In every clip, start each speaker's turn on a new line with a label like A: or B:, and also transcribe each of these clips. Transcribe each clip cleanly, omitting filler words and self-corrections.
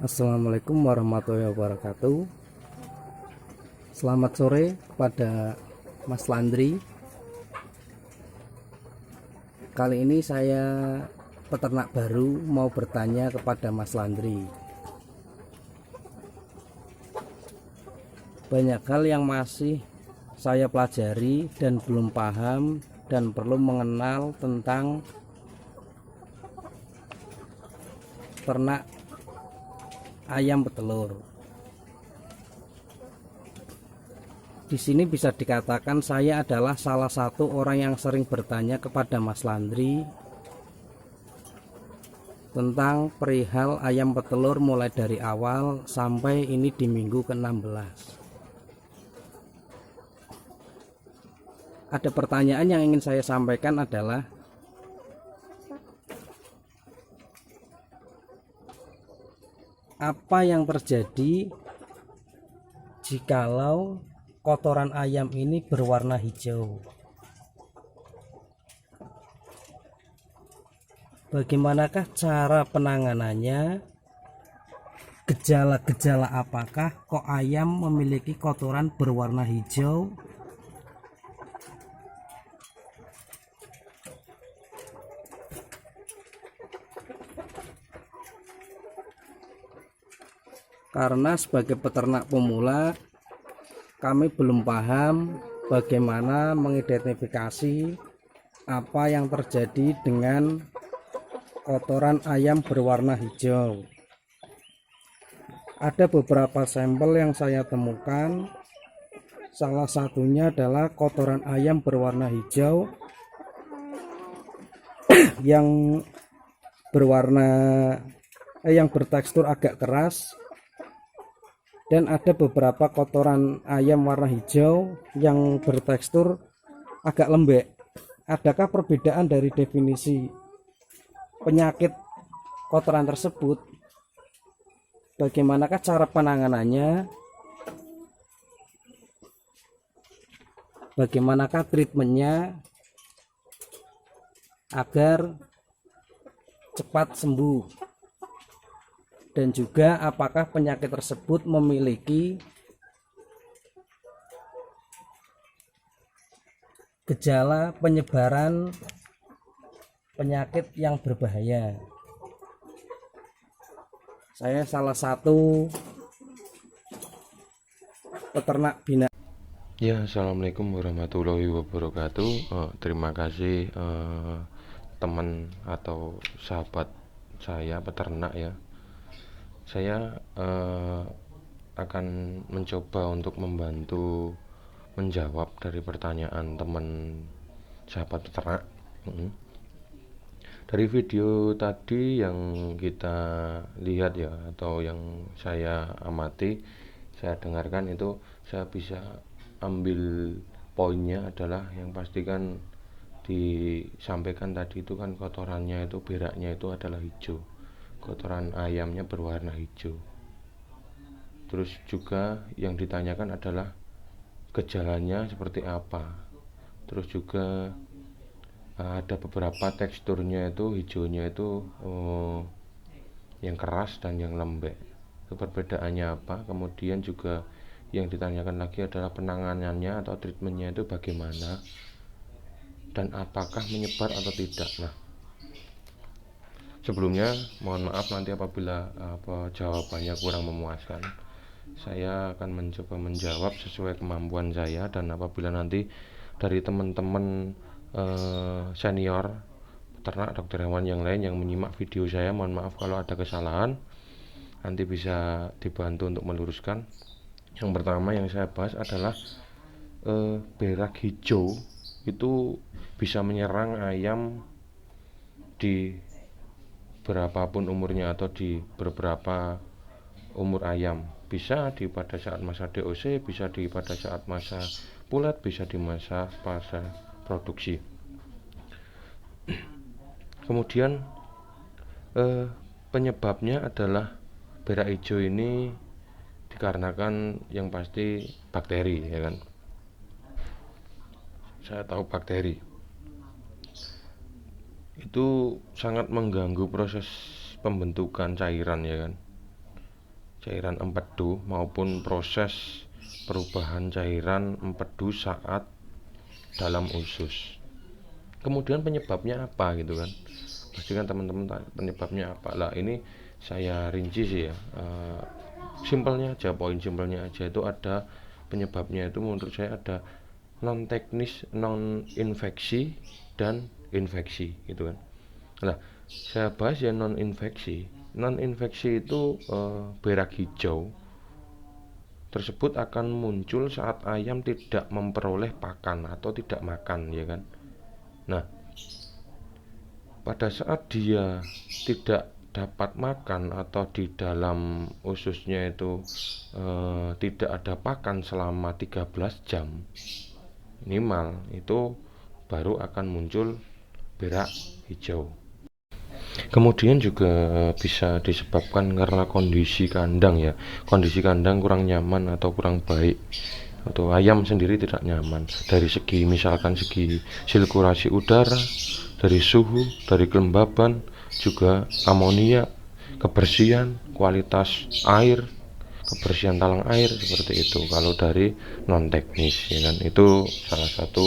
A: Assalamualaikum warahmatullahi wabarakatuh. Selamat sore kepada Mas Landri. Kali ini saya peternak baru mau bertanya kepada Mas Landri. Banyak hal yang masih saya pelajari dan belum paham dan perlu mengenal tentang ternak ayam petelur. Di sini bisa dikatakan saya adalah salah satu orang yang sering bertanya kepada Mas Landri tentang perihal ayam petelur mulai dari awal sampai ini di minggu ke-16. Ada pertanyaan yang ingin saya sampaikan adalah, apa yang terjadi jikalau kotoran ayam ini berwarna hijau? Bagaimanakah cara penanganannya? Gejala-gejala apakah kok ayam memiliki kotoran berwarna hijau? Karena sebagai peternak pemula, kami belum paham bagaimana mengidentifikasi apa yang terjadi dengan kotoran ayam berwarna hijau. Ada beberapa sampel yang saya temukan. Salah satunya adalah kotoran ayam berwarna hijau yang bertekstur agak keras, dan ada beberapa kotoran ayam warna hijau yang bertekstur agak lembek. Adakah perbedaan dari definisi penyakit kotoran tersebut? Bagaimanakah cara penanganannya? Bagaimanakah treatmentnya agar cepat sembuh? Dan juga apakah penyakit tersebut memiliki gejala penyebaran penyakit yang berbahaya? Saya salah satu peternak binatang.
B: Ya, assalamualaikum warahmatullahi wabarakatuh. Terima kasih teman atau sahabat saya peternak ya. Saya akan mencoba untuk membantu menjawab dari pertanyaan teman sahabat peternak. Dari video tadi yang kita lihat ya, atau yang saya amati, saya dengarkan itu, saya bisa ambil poinnya adalah yang pastikan disampaikan tadi itu kan kotorannya itu, beraknya itu adalah hijau. Kotoran ayamnya berwarna hijau. Terus juga yang ditanyakan adalah gejalanya seperti apa. Terus juga ada beberapa teksturnya itu, hijaunya itu yang keras dan yang lembek. Itu perbedaannya apa? Kemudian juga yang ditanyakan lagi adalah penanganannya atau treatmentnya itu bagaimana dan apakah menyebar atau tidak. Nah, sebelumnya mohon maaf nanti apabila jawabannya kurang memuaskan. Saya akan mencoba menjawab sesuai kemampuan saya, dan apabila nanti dari teman-teman senior peternak dokter hewan yang lain yang menyimak video saya, mohon maaf kalau ada kesalahan, nanti bisa dibantu untuk meluruskan. Yang pertama yang saya bahas adalah berak hijau itu bisa menyerang ayam di berapapun umurnya atau di beberapa umur ayam. Bisa pada saat masa DOC, bisa pada saat masa pulet, bisa di masa fase produksi. Kemudian penyebabnya adalah berak hijau ini dikarenakan yang pasti bakteri, ya kan. Saya tahu bakteri itu sangat mengganggu proses pembentukan cairan, ya kan. cairan empedu maupun proses perubahan cairan empedu saat dalam usus. Kemudian penyebabnya apa gitu kan, pastikan teman-teman penyebabnya apa lah. Ini saya rinci sih ya, simpelnya aja, poin simpelnya aja itu ada penyebabnya. Itu menurut saya ada non teknis, non infeksi, dan infeksi gitu kan. Nah, saya bahas ya non infeksi. Non infeksi itu berak hijau tersebut akan muncul saat ayam tidak memperoleh pakan atau tidak makan, ya kan. Nah, pada saat dia tidak dapat makan atau di dalam ususnya itu tidak ada pakan selama 13 jam minimal, itu baru akan muncul berak hijau. Kemudian juga bisa disebabkan karena kondisi kandang ya, kondisi kandang kurang nyaman atau kurang baik, atau ayam sendiri tidak nyaman dari segi, misalkan segi sirkulasi udara, dari suhu, dari kelembaban, juga amonia, kebersihan, kualitas air, kebersihan talang air, seperti itu kalau dari non teknis, ya kan. Itu salah satu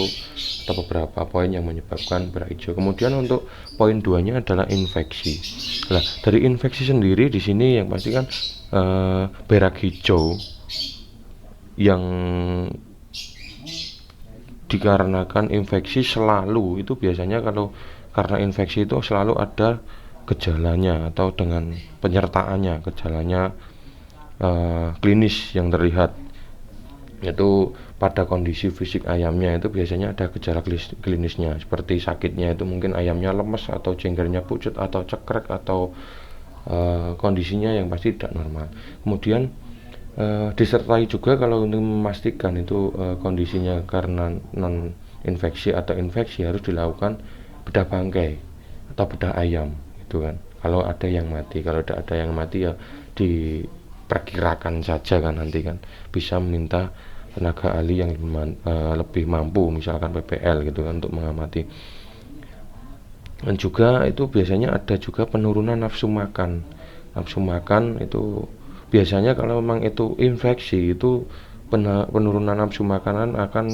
B: atau beberapa poin yang menyebabkan berak hijau. Kemudian untuk poin 2-nya adalah infeksi. Nah, dari infeksi sendiri di sini yang pasti kan berak hijau yang dikarenakan infeksi selalu itu biasanya, kalau karena infeksi itu selalu ada gejalanya atau dengan penyertaannya, gejalanya klinis yang terlihat, yaitu pada kondisi fisik ayamnya itu biasanya ada gejala klinisnya, seperti sakitnya itu mungkin ayamnya lemes atau jenggernya pucat atau cekrek atau kondisinya yang pasti tidak normal. Kemudian disertai juga kalau untuk memastikan itu kondisinya karena non infeksi atau infeksi, harus dilakukan bedah bangkai atau bedah ayam gitu kan. Kalau ada yang mati, kalau tidak ada yang mati ya diperkirakan saja kan, nanti kan bisa meminta tenaga ahli yang lebih mampu, misalkan PPL gitu kan, untuk mengamati. Dan juga itu biasanya ada juga penurunan nafsu makan. Nafsu makan itu biasanya kalau memang itu infeksi, itu penurunan nafsu makanan akan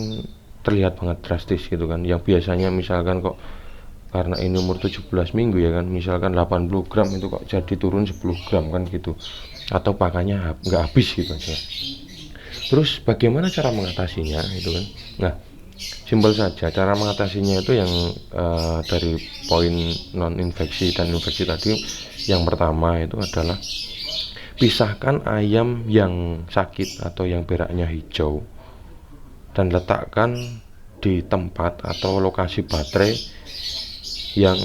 B: terlihat banget drastis gitu kan. Yang biasanya misalkan kok karena ini umur 17 minggu ya kan, misalkan 80 gram itu kok jadi turun 10 gram kan gitu, atau pakannya nggak habis gitu aja. Terus bagaimana cara mengatasinya itu kan. Nah, simpel saja cara mengatasinya itu yang dari poin non infeksi dan infeksi tadi. Yang pertama itu adalah pisahkan ayam yang sakit atau yang beraknya hijau dan letakkan di tempat atau lokasi baterai yang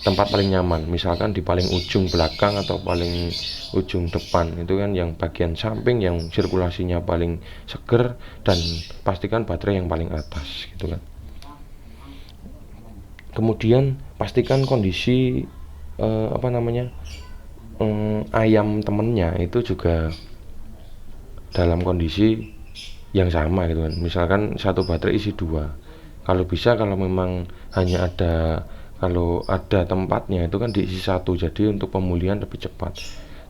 B: tempat paling nyaman, misalkan di paling ujung belakang atau paling ujung depan, itu kan yang bagian samping yang sirkulasinya paling seger, dan pastikan baterai yang paling atas gitu kan. Kemudian pastikan kondisi ayam temennya itu juga dalam kondisi yang sama gitu kan, misalkan satu baterai isi 2, kalau bisa, kalau memang hanya ada, kalau ada tempatnya itu kan diisi 1, jadi untuk pemulihan lebih cepat.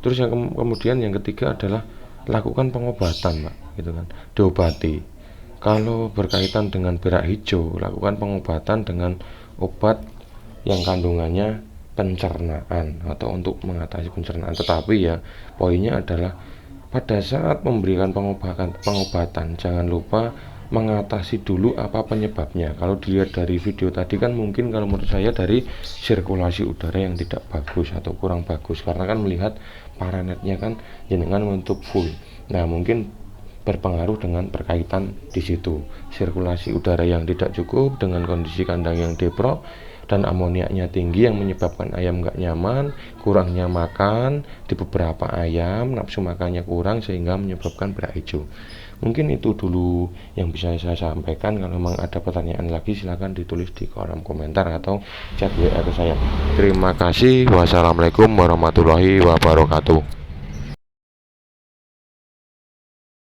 B: Terus yang kemudian yang ketiga adalah lakukan pengobatan, Pak, gitu kan, diobati. Kalau berkaitan dengan berak hijau, lakukan pengobatan dengan obat yang kandungannya pencernaan atau untuk mengatasi pencernaan. Tetapi ya poinnya adalah pada saat memberikan pengobatan jangan lupa mengatasi dulu apa penyebabnya. Kalau dilihat dari video tadi kan mungkin kalau menurut saya dari sirkulasi udara yang tidak bagus atau kurang bagus, karena kan melihat paranetnya kan jenengan menutup full. Nah, mungkin berpengaruh dengan berkaitan di situ, sirkulasi udara yang tidak cukup dengan kondisi kandang yang deprok dan amoniaknya tinggi yang menyebabkan ayam nggak nyaman, kurangnya makan di beberapa ayam, nafsu makannya kurang sehingga menyebabkan berak hijau. Mungkin itu dulu yang bisa saya sampaikan. Kalau memang ada pertanyaan lagi silahkan ditulis di kolom komentar atau chat WA ke saya. Terima kasih. Wassalamualaikum warahmatullahi wabarakatuh.